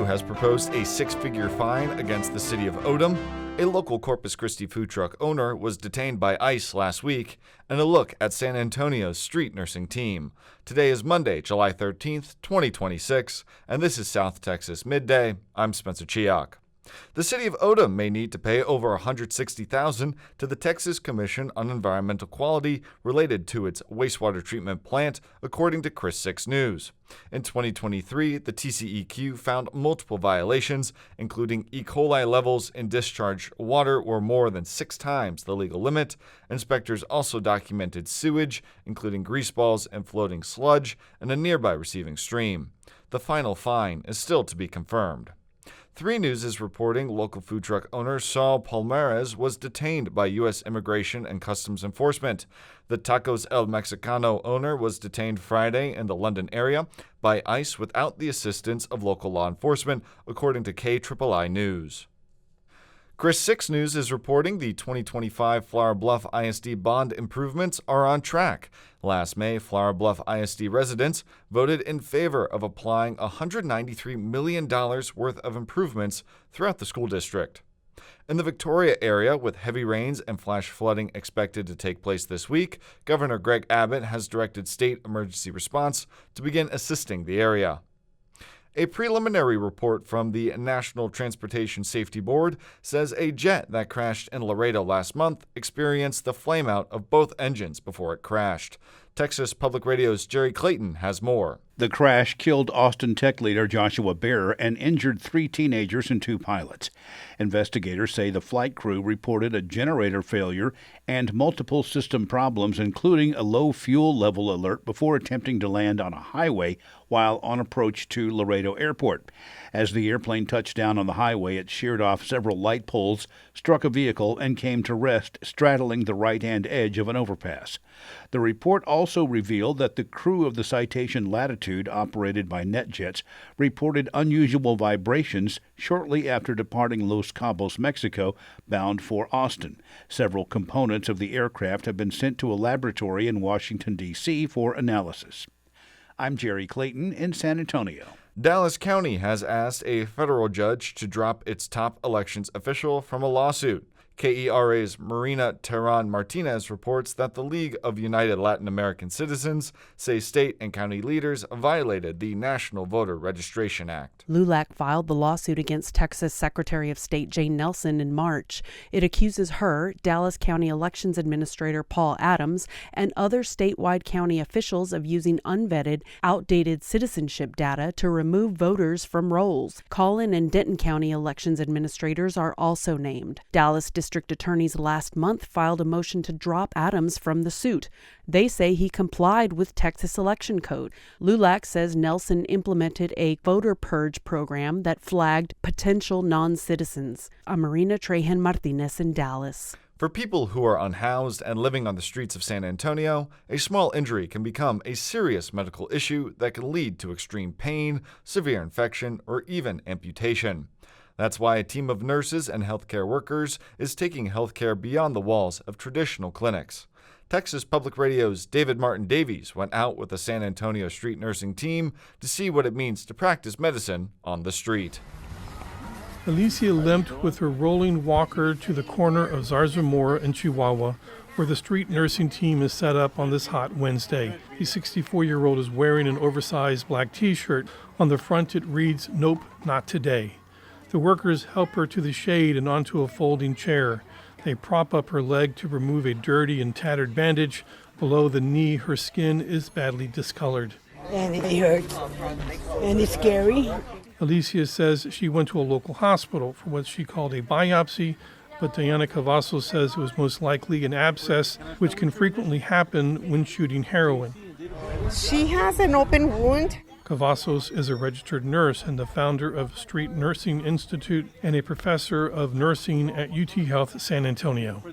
has proposed a six-figure fine against the city of Odom. A local Corpus Christi food truck owner was detained by ICE last week, and a look at San Antonio's street nursing team. Today is Monday, July 13th, 2026, and this is South Texas Midday. I'm Spencer Chiak. The city of Odom may need to pay over $160,000 to the Texas Commission on Environmental Quality related to its wastewater treatment plant, according to Chris 6 News. In 2023, the TCEQ found multiple violations, including E. coli levels in discharged water were more than 6 times the legal limit. Inspectors also documented sewage, including greaseballs and floating sludge, in a nearby receiving stream. The final fine is still to be confirmed. 3 News is reporting local food truck owner Saul Palmares was detained by U.S. Immigration and Customs Enforcement. The Tacos El Mexicano owner was detained Friday in the London area by ICE without the assistance of local law enforcement, according to KIII News. Chris 6 News is reporting the 2025 Flower Bluff ISD bond improvements are on track. Last May, Flower Bluff ISD residents voted in favor of applying $193 million worth of improvements throughout the school district. In the Victoria area, with heavy rains and flash flooding expected to take place this week, Governor Greg Abbott has directed state emergency response to begin assisting the area. A preliminary report from the National Transportation Safety Board says a jet that crashed in Laredo last month experienced the flameout of both engines before it crashed. Texas Public Radio's Jerry Clayton has more. The crash killed Austin Tech leader Joshua Bear and injured 3 teenagers and 2 pilots. Investigators say the flight crew reported a generator failure and multiple system problems, including a low fuel level alert before attempting to land on a highway while on approach to Laredo Airport. As the airplane touched down on the highway, it sheared off several light poles, struck a vehicle, and came to rest straddling the right-hand edge of an overpass. The report also revealed that the crew of the Citation Latitude, operated by NetJets, reported unusual vibrations shortly after departing Los Cabos, Mexico, bound for Austin. Several components of the aircraft have been sent to a laboratory in Washington, D.C. for analysis. I'm Jerry Clayton in San Antonio. Dallas County has asked a federal judge to drop its top elections official from a lawsuit. KERA's Marina Terran Martinez reports that the League of United Latin American Citizens say state and county leaders violated the National Voter Registration Act. LULAC filed the lawsuit against Texas Secretary of State Jane Nelson in March. It accuses her, Dallas County Elections Administrator Paul Adams, and other statewide county officials of using unvetted, outdated citizenship data to remove voters from rolls. Collin and Denton County Elections Administrators are also named. Dallas District attorneys last month filed a motion to drop Adams from the suit. They say he complied with Texas election code. LULAC says Nelson implemented a voter purge program that flagged potential non-citizens. Marina Trejan Martinez in Dallas. For people who are unhoused and living on the streets of San Antonio, a small injury can become a serious medical issue that can lead to extreme pain, severe infection, or even amputation. That's why a team of nurses and healthcare workers is taking healthcare beyond the walls of traditional clinics. Texas Public Radio's David Martin Davies went out with the San Antonio street nursing team to see what it means to practice medicine on the street. Alicia limped with her rolling walker to the corner of Zarzamora and Chihuahua, where the street nursing team is set up on this hot Wednesday. The 64-year-old is wearing an oversized black T-shirt. On the front it reads, "Nope, not today." The workers help her to the shade and onto a folding chair. They prop up her leg to remove a dirty and tattered bandage. Below the knee, her skin is badly discolored. And it hurts. And it's scary. Alicia says she went to a local hospital for what she called a biopsy, but Diana Cavazos says it was most likely an abscess, which can frequently happen when shooting heroin. She has an open wound. Cavazos is a registered nurse and the founder of Street Nursing Institute and a professor of nursing at UT Health San Antonio.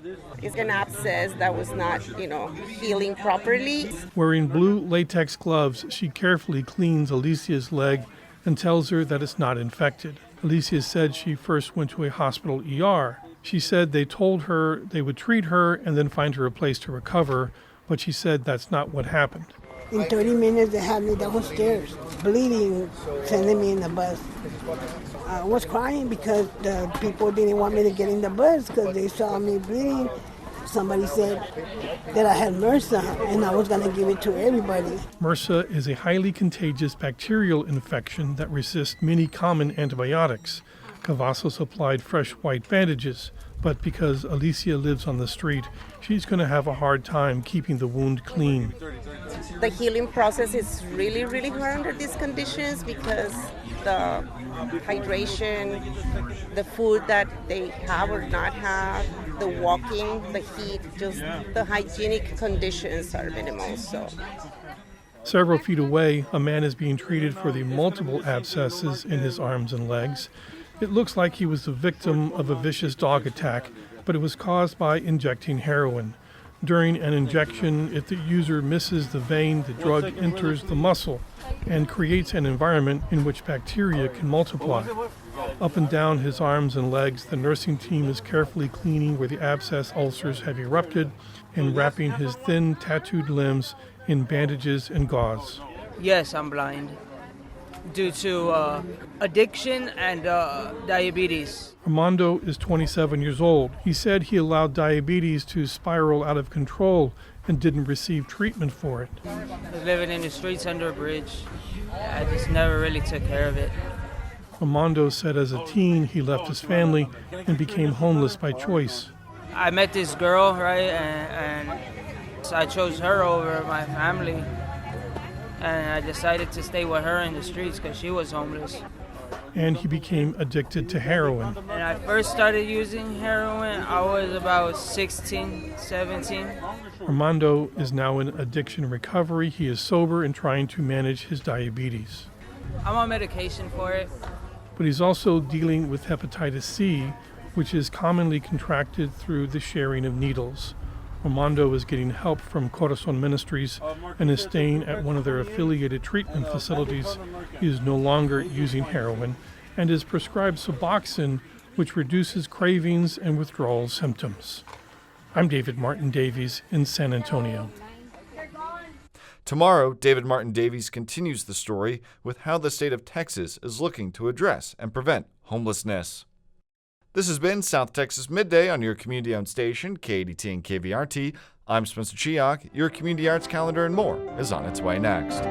It's an abscess that was not, healing properly. Wearing blue latex gloves, she carefully cleans Alicia's leg and tells her that it's not infected. Alicia said she first went to a hospital ER. She said they told her they would treat her and then find her a place to recover, but she said that's not what happened. In 30 minutes, they had me downstairs, bleeding, sending me in the bus. I was crying because the people didn't want me to get in the bus because they saw me bleeding. Somebody said that I had MRSA and I was going to give it to everybody. MRSA is a highly contagious bacterial infection that resists many common antibiotics. Cavazos supplied fresh white bandages, but because Alicia lives on the street, she's going to have a hard time keeping the wound clean. The healing process is really, really hard under these conditions because the hydration, the food that they have or not have, the walking, the heat, just the hygienic conditions are minimal. So, several feet away, a man is being treated for the multiple abscesses in his arms and legs. It looks like he was the victim of a vicious dog attack, but it was caused by injecting heroin. During an injection, if the user misses the vein, the drug enters the muscle and creates an environment in which bacteria can multiply. Up and down his arms and legs, the nursing team is carefully cleaning where the abscess ulcers have erupted and wrapping his thin, tattooed limbs in bandages and gauze. Yes, I'm blind due to addiction and diabetes. Armando is 27 years old. He said he allowed diabetes to spiral out of control and didn't receive treatment for it. I was living in the streets under a bridge. I just never really took care of it. Armando said as a teen he left his family and became homeless by choice. I met this girl, right, and so I chose her over my family. And I decided to stay with her in the streets because she was homeless. And he became addicted to heroin. When I first started using heroin, I was about 16, 17. Armando is now in addiction recovery. He is sober and trying to manage his diabetes. I'm on medication for it. But he's also dealing with hepatitis C, which is commonly contracted through the sharing of needles. Armando is getting help from Corazon Ministries and is staying at one of their affiliated treatment facilities. He is no longer using heroin and is prescribed Suboxone, which reduces cravings and withdrawal symptoms. I'm David Martin Davies in San Antonio. Tomorrow, David Martin Davies continues the story with how the state of Texas is looking to address and prevent homelessness. This has been South Texas Midday on your community-owned station, KADT and KVRT. I'm Spencer Chiak. Your community arts calendar and more is on its way next.